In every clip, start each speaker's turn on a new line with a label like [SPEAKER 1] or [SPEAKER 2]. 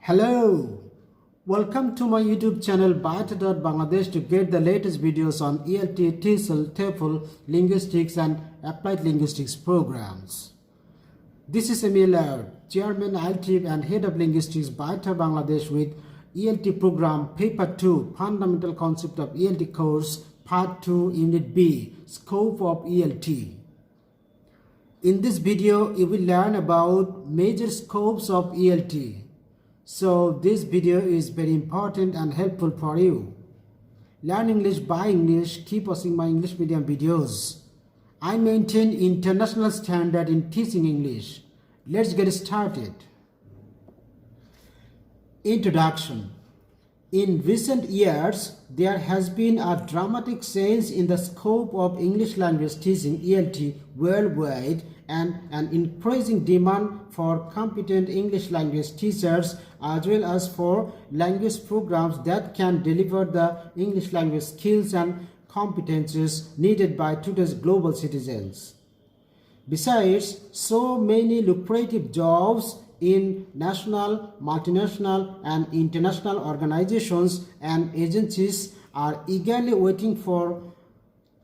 [SPEAKER 1] Hello, welcome to my YouTube channel Bangladesh to get the latest videos on ELT, TESOL, TEFL, linguistics and applied linguistics programs. This is Emil, Chairman IELT and Head of Linguistics Bangladesh with ELT program Paper 2, Fundamental Concept of ELT course, Part 2, Unit B, Scope of ELT. In this video, you will learn about major scopes of ELT. So this video is very important and helpful for you. Learn English by English, keep watching my English medium videos. I maintain international standard in teaching English. Let's get started. Introduction. In recent years, there has been a dramatic change in the scope of English language teaching ELT worldwide and an increasing demand for competent English language teachers as well as for language programs that can deliver the English language skills and competences needed by today's global citizens. Besides, so many lucrative jobs in national, multinational and international organizations and agencies are eagerly waiting for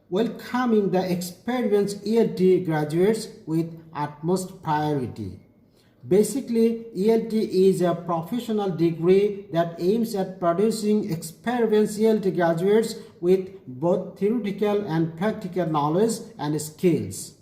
[SPEAKER 1] welcoming the experienced ELT graduates with utmost priority. Basically, ELT is a professional degree that aims at producing experienced ELT graduates with both theoretical and practical knowledge and skills,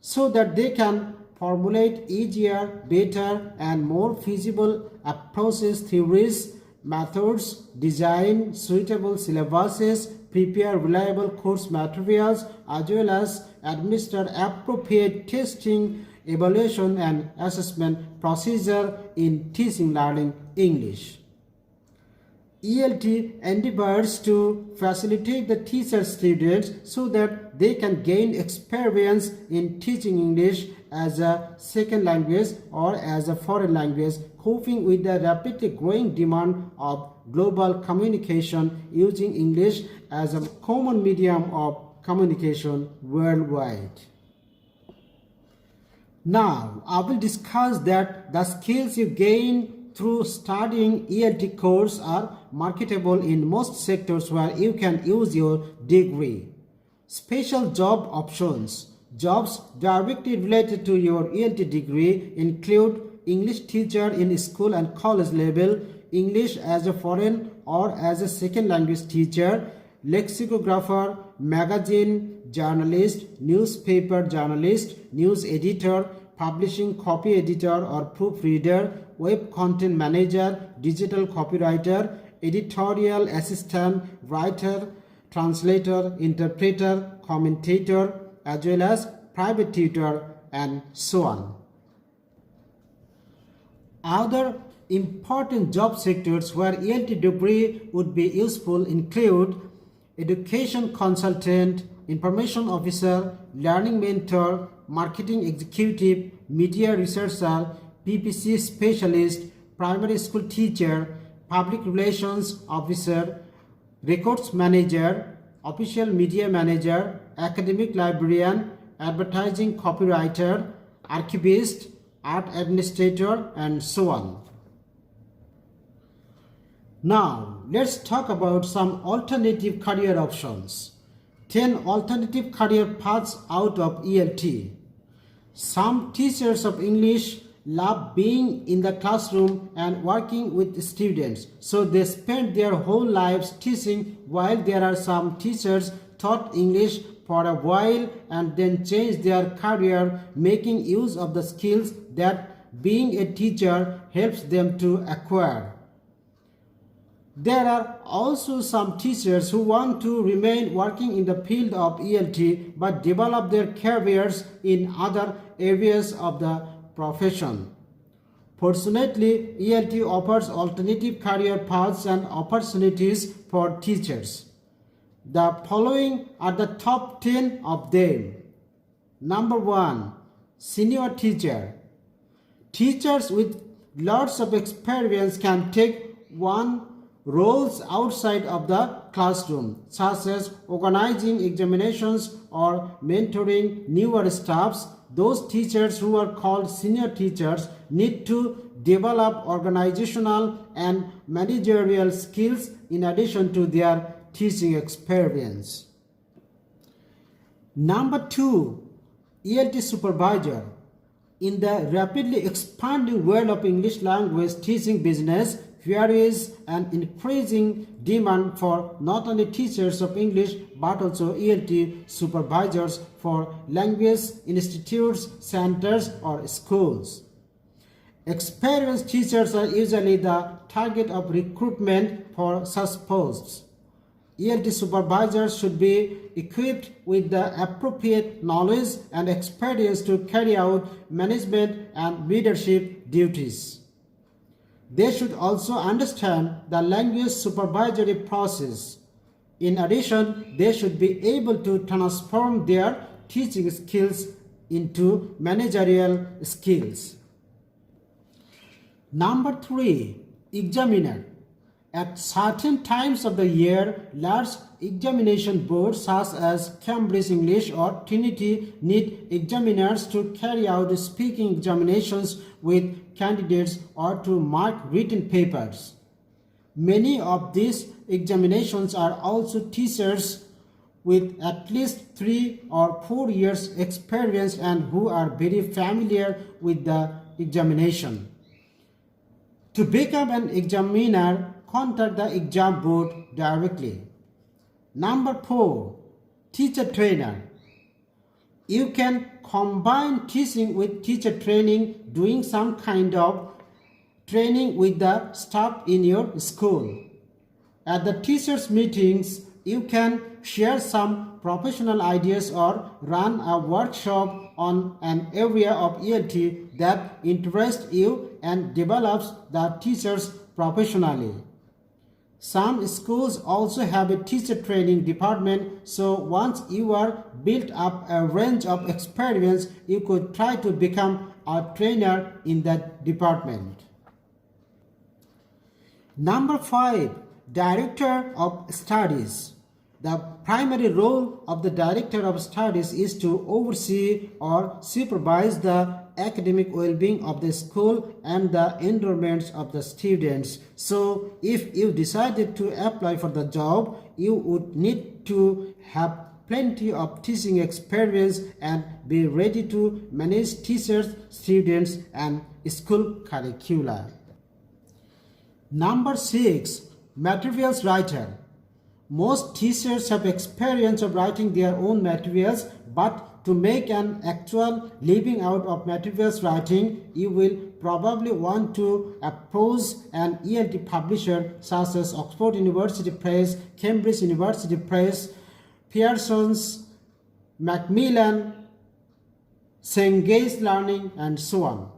[SPEAKER 1] so that they can formulate easier, better, and more feasible approaches, theories, methods, design suitable syllabuses, prepare reliable course materials, as well as administer appropriate testing, evaluation, and assessment procedure in teaching learning English. ELT endeavors to facilitate the teacher-students so that they can gain experience in teaching English as a second language or as a foreign language, coping with the rapidly growing demand of global communication using English as a common medium of communication worldwide. Now, I will discuss that the skills you gain through studying ELT course are marketable in most sectors where you can use your degree. Special job options. Jobs directly related to your ELT degree include English teacher in school and college level, English as a foreign or as a second language teacher, lexicographer, magazine journalist, newspaper journalist, news editor, publishing copy editor or proofreader, web content manager, digital copywriter, editorial assistant, writer, translator, interpreter, commentator, as well as private tutor, and so on. Other important job sectors where ELT degree would be useful include education consultant, information officer, learning mentor, marketing executive, media researcher, PPC specialist, primary school teacher, public relations officer, records manager, official media manager, academic librarian, advertising copywriter, archivist, art administrator, and so on. Now, let's talk about some alternative career options. 10 alternative career paths out of ELT. Some teachers of English love being in the classroom and working with students, so they spend their whole lives teaching, while there are some teachers taught English for a while and then changed their career, making use of the skills that being a teacher helps them to acquire. There are also some teachers who want to remain working in the field of ELT but develop their careers in other areas of the profession. Fortunately, ELT offers alternative career paths and opportunities for teachers. The following are the top 10 of them. Number 1. Senior teacher. Teachers with lots of experience can take on roles outside of the classroom, such as organizing examinations or mentoring newer staffs. those teachers who are called senior teachers need to develop organizational and managerial skills in addition to their teaching experience. Number 2, ELT supervisor. In the rapidly expanding world of English language teaching business, there is an increasing demand for not only teachers of English but also ELT supervisors for language institutes, centers, or schools. Experienced teachers are usually the target of recruitment for such posts. ELT supervisors should be equipped with the appropriate knowledge and experience to carry out management and leadership duties. They should also understand the language supervisory process. In addition, they should be able to transform their teaching skills into managerial skills. Number 3, examiner. At certain times of the year, large examination boards such as Cambridge English or Trinity need examiners to carry out speaking examinations with candidates or to mark written papers. Many of these examinations are also teachers with at least 3 or 4 years experience and who are very familiar with the examination. To become an examiner, contact the exam board directly. Number 4, teacher trainer. You can combine teaching with teacher training, doing some kind of training with the staff in your school. At the teachers' meetings, you can share some professional ideas or run a workshop on an area of ELT that interests you and develops the teachers professionally. Some schools also have a teacher training department, so once you are built up a range of experience, you could try to become a trainer in that department. Number 5, Director of Studies. The primary role of the Director of Studies is to oversee or supervise the academic well-being of the school and the enrollments of the students. So if you decided to apply for the job, you would need to have plenty of teaching experience and be ready to manage teachers, students, and school curricula. Number 6, materials writer. Most teachers have experience of writing their own materials, but to make an actual living out of materials writing, you will probably want to approach an ELT publisher such as Oxford University Press, Cambridge University Press, Pearson's, Macmillan, Cengage Learning, and so on.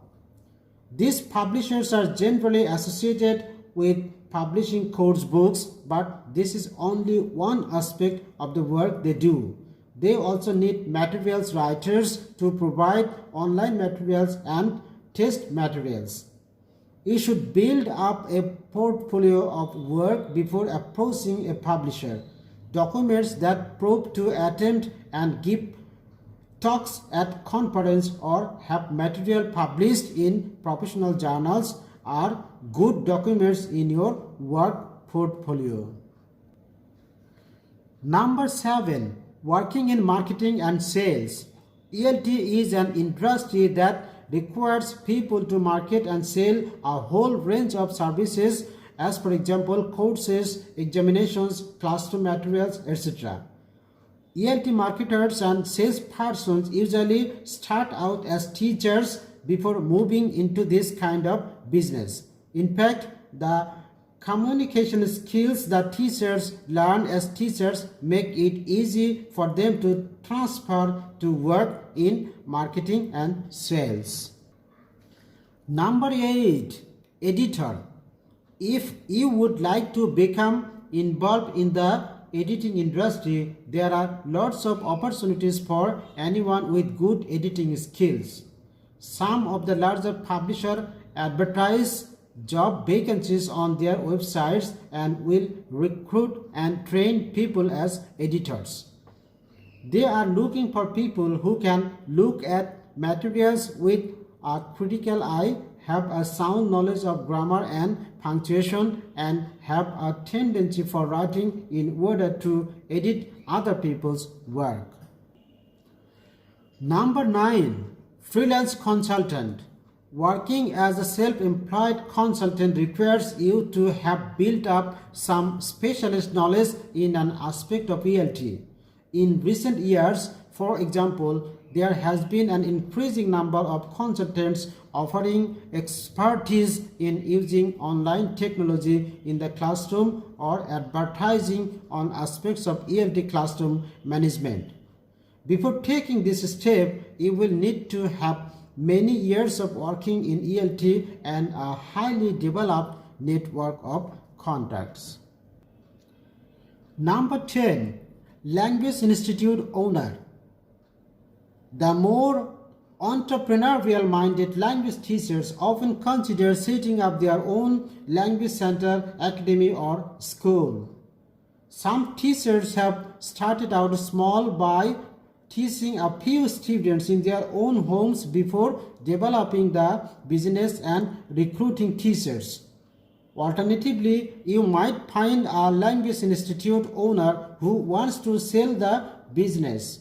[SPEAKER 1] These publishers are generally associated with publishing course books, but this is only one aspect of the work they do. They also need materials writers to provide online materials and test materials. You should build up a portfolio of work before approaching a publisher. Documents that prove to attend and give talks at conference or have material published in professional journals are good documents in your work portfolio. Number 7, working in marketing and sales. ELT is an industry that requires people to market and sell a whole range of services, as for example courses, examinations, classroom materials, etc. ELT marketers and salespersons usually start out as teachers before moving into this kind of business. In fact, the communication skills that teachers learn as teachers make it easy for them to transfer to work in marketing and sales. Number 8, editor. If you would like to become involved in the editing industry, there are lots of opportunities for anyone with good editing skills. Some of the larger publishers advertise job vacancies on their websites and will recruit and train people as editors. They are looking for people who can look at materials with a critical eye, have a sound knowledge of grammar and punctuation, and have a tendency for writing in order to edit other people's work. Number 9. Freelance consultant. Working as a self-employed consultant requires you to have built up some specialist knowledge in an aspect of ELT. In recent years, for example, there has been an increasing number of consultants offering expertise in using online technology in the classroom or advertising on aspects of ELT classroom management. Before taking this step, you will need to have many years of working in ELT and a highly developed network of contacts. Number 10. Language Institute owner. The more entrepreneurial-minded language teachers often consider setting up their own language center, academy, or school. Some teachers have started out small by teaching a few students in their own homes before developing the business and recruiting teachers. Alternatively, you might find a language institute owner who wants to sell the business.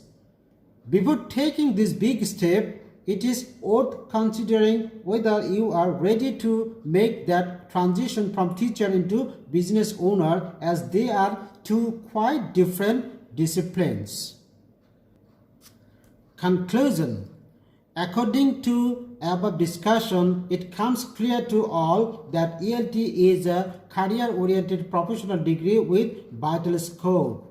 [SPEAKER 1] Before taking this big step, it is worth considering whether you are ready to make that transition from teacher into business owner, as they are two quite different disciplines. Conclusion. According to above discussion, it comes clear to all that ELT is a career-oriented professional degree with vital scope.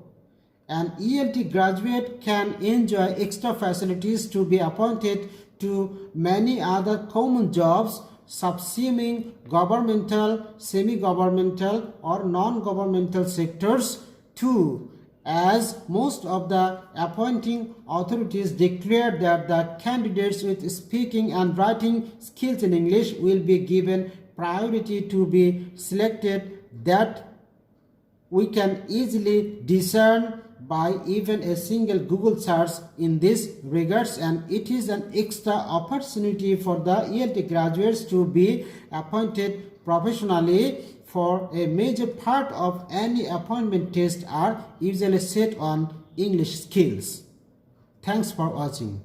[SPEAKER 1] An ELT graduate can enjoy extra facilities to be appointed to many other common jobs subsuming governmental, semi-governmental, or non-governmental sectors too, as most of the appointing authorities declared that the candidates with speaking and writing skills in English will be given priority to be selected, that we can easily discern by even a single Google search in this regards, and it is an extra opportunity for the ELT graduates to be appointed professionally, for a major part of any appointment test are usually set on English skills. Thanks for watching.